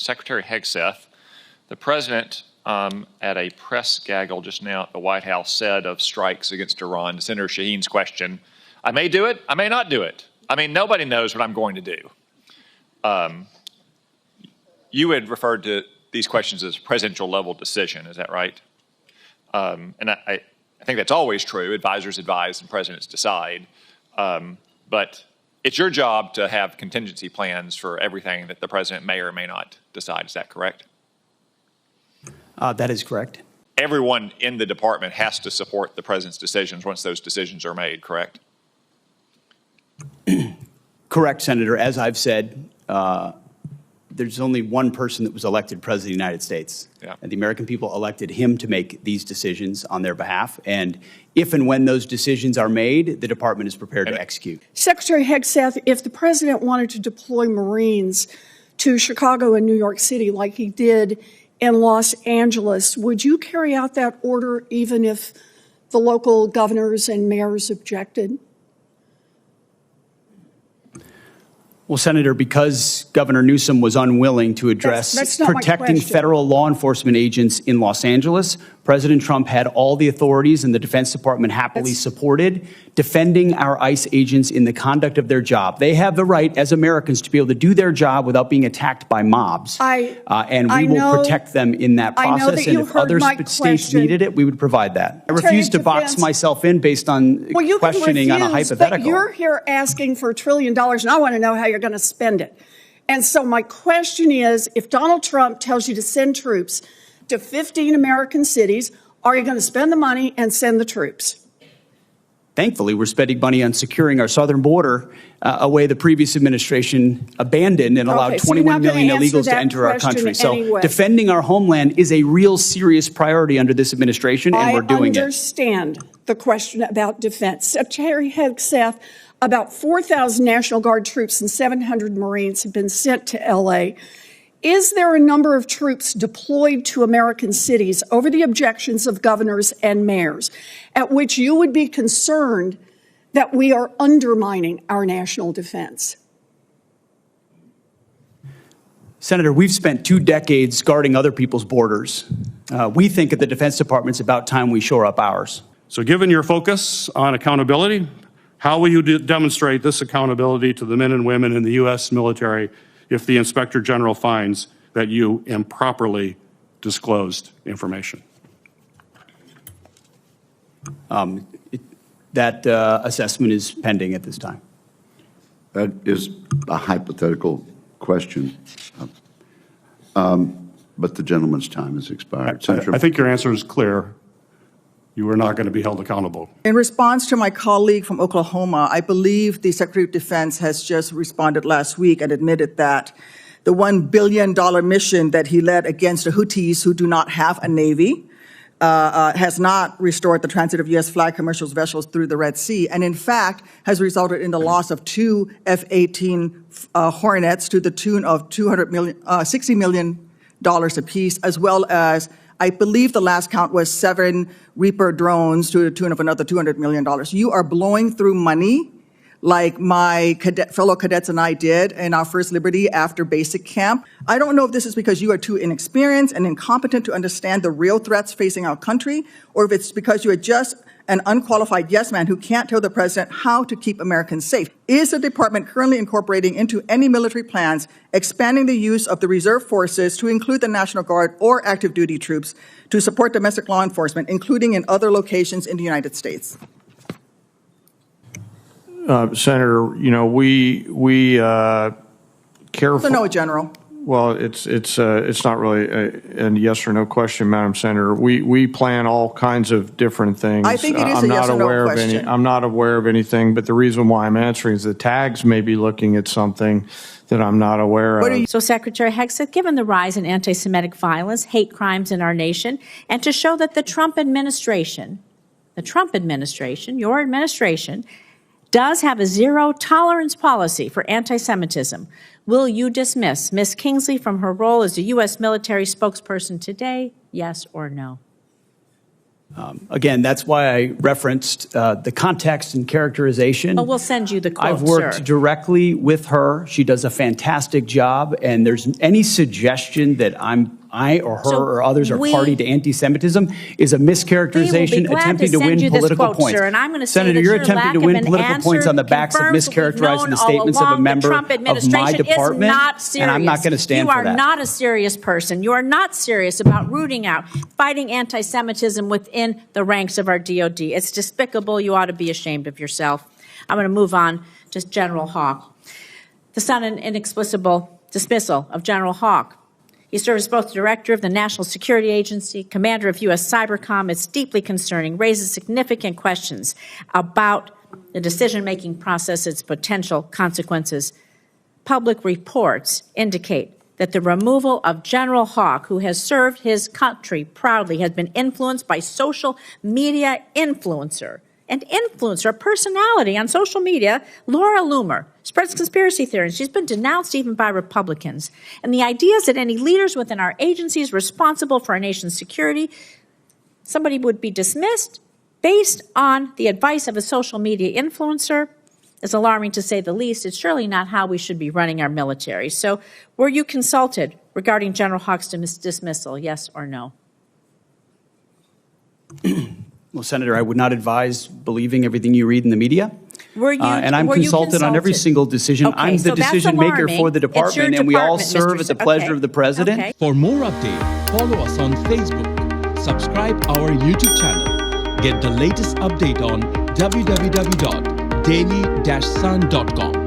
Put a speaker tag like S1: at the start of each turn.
S1: Secretary Hegseth, the president at a press gaggle just now at the White House said of strikes against Iran, to Senator Shaheen's question, I may do it, I may not do it. I mean, nobody knows what I'm going to do. You had referred to these questions as presidential level decision, is that right? And I think that's always true. Advisors advise and presidents decide. But it's your job to have contingency plans for everything that the president may or may not decide. Is that correct?
S2: That is correct.
S1: Everyone in the department has to support the president's decisions once those decisions are made, correct?
S2: Correct, Senator. As I've said, there's only one person that was elected president of the United States. Yeah. And the American people elected him to make these decisions on their behalf. And if and when those decisions are made, the department is prepared to execute.
S3: Secretary Hegseth, if the president wanted to deploy Marines to Chicago and New York City like he did in Los Angeles, would you carry out that order even if the local governors and mayors objected?
S2: Well, Senator, because Governor Newsom was unwilling to address
S3: that's not
S2: protecting federal law enforcement agents in Los Angeles, President Trump had all the authorities, and the Defense Department happily supported defending our ICE agents in the conduct of their job. They have the right as Americans to be able to do their job without being attacked by mobs. And we will protect them in that process. And if other states needed it, we would provide that. I refuse to box myself in based on questioning on a hypothetical.
S3: But you're here asking for $1 trillion, and I want to know how you're going to spend it. And so my question is, if Donald Trump tells you to send troops to 15 American cities, are you going to spend the money and send the troops?
S2: Thankfully, we're spending money on securing our southern border, a way the previous administration abandoned and allowed 21 million illegals to enter our country. So defending our homeland is a real serious priority under this administration, and we're doing it.
S3: I understand the question about defense. Secretary Hegseth, about 4,000 National Guard troops and 700 Marines have been sent to L.A. Is there a number of troops deployed to American cities over the objections of governors and mayors at which you would be concerned that we are undermining our national defense?
S2: Senator, we've spent 2 decades guarding other people's borders. We think at the Defense Department it's about time we shore up ours.
S4: So given your focus on accountability, how will you demonstrate this accountability to the men and women in the U.S. military if the Inspector General finds that you improperly disclosed information?
S2: That assessment is pending at this time.
S5: That is a hypothetical question, but the gentleman's time has expired.
S4: I think your answer is clear. You are not going to be held accountable.
S6: In response to my colleague from Oklahoma, I believe the Secretary of Defense has just responded last week and admitted that the $1 billion mission that he led against the Houthis, who do not have a navy, has not restored the transit of U.S. flag commercial vessels through the Red Sea, and in fact has resulted in the loss of 2 F-18 Hornets to the tune of $60 million apiece, as well as, I believe the last count was 7 Reaper drones to the tune of another $200 million. You are blowing through money like my fellow cadets and I did in our first Liberty after basic camp. I don't know if this is because you are too inexperienced and incompetent to understand the real threats facing our country, or if it's because you are just an unqualified yes man who can't tell the president how to keep Americans safe. Is the department currently incorporating into any military plans expanding the use of the reserve forces to include the National Guard or active duty troops to support domestic law enforcement, including in other locations in the United States?
S7: Senator, you know, we careful.
S6: So no, General.
S7: Well, it's not really a yes or no question, Madam Senator. We plan all kinds of different things.
S6: I think it is a yes or no question.
S7: I'm not aware of anything, but the reason why I'm answering is the tags may be looking at something that I'm not aware of.
S8: So, Secretary Hegseth, given the rise in anti-Semitic violence, hate crimes in our nation, and to show that the Trump administration, your administration, does have a zero-tolerance policy for anti-Semitism, will you dismiss Ms. Kingsley from her role as a U.S. military spokesperson today, yes or no?
S2: Again, that's why I referenced the context and characterization.
S8: Well, we'll send you the quote,
S2: I've worked
S8: sir.
S2: directly with her. She does a fantastic job, and there's any suggestion that I or her
S8: So
S2: or others are
S8: we-
S2: party to anti-Semitism is a mischaracterization,
S8: glad
S2: attempting
S8: to
S2: to win
S8: send you this
S2: political
S8: quote,
S2: points.
S8: sir, and I'm going to say
S2: Senator,
S8: that
S2: you're
S8: your
S2: attempting
S8: lack
S2: to
S8: of
S2: win
S8: an
S2: political points
S8: answer
S2: on the backs of
S8: confirms what we've
S2: mischaracterizing
S8: known
S2: the
S8: all
S2: statements of a
S8: along.
S2: member
S8: The Trump
S2: of my
S8: administration
S2: department,
S8: is not serious.
S2: and I'm not going to stand
S8: you
S2: for that.
S8: are not a serious person. You are not serious about rooting out, fighting anti-Semitism within the ranks of our DOD. It's despicable. You ought to be ashamed of yourself. I'm going to move on to General Hawk. The sudden inexplicable dismissal of General Hawk. He serves as both the director of the National Security Agency, commander of U.S. Cybercom. It's deeply concerning, raises significant questions about the decision-making process, its potential consequences. Public reports indicate that the removal of General Hawk, who has served his country proudly, has been influenced by social media influencer, a personality on social media, Laura Loomer, spreads conspiracy theories. She's been denounced even by Republicans. And the idea is that any leaders within our agencies responsible for our nation's security, somebody would be dismissed based on the advice of a social media influencer is alarming, to say the least. It's surely not how we should be running our military. So were you consulted regarding General Hawk's dismissal, yes or no?
S2: Well, Senator, I would not advise believing everything you read in the media.
S8: Were you,
S2: and I'm
S8: were you
S2: consulted on every single decision.
S8: Okay,
S2: I'm the
S8: so that's
S2: decision maker
S8: alarming.
S2: for the
S8: It's your
S2: department, and we all
S8: department,
S2: serve
S8: Mr.
S2: at the pleasure of the president.
S8: Okay.
S9: For more updates, follow us on Facebook, subscribe our YouTube channel, get the latest update on www.daily-sun.com.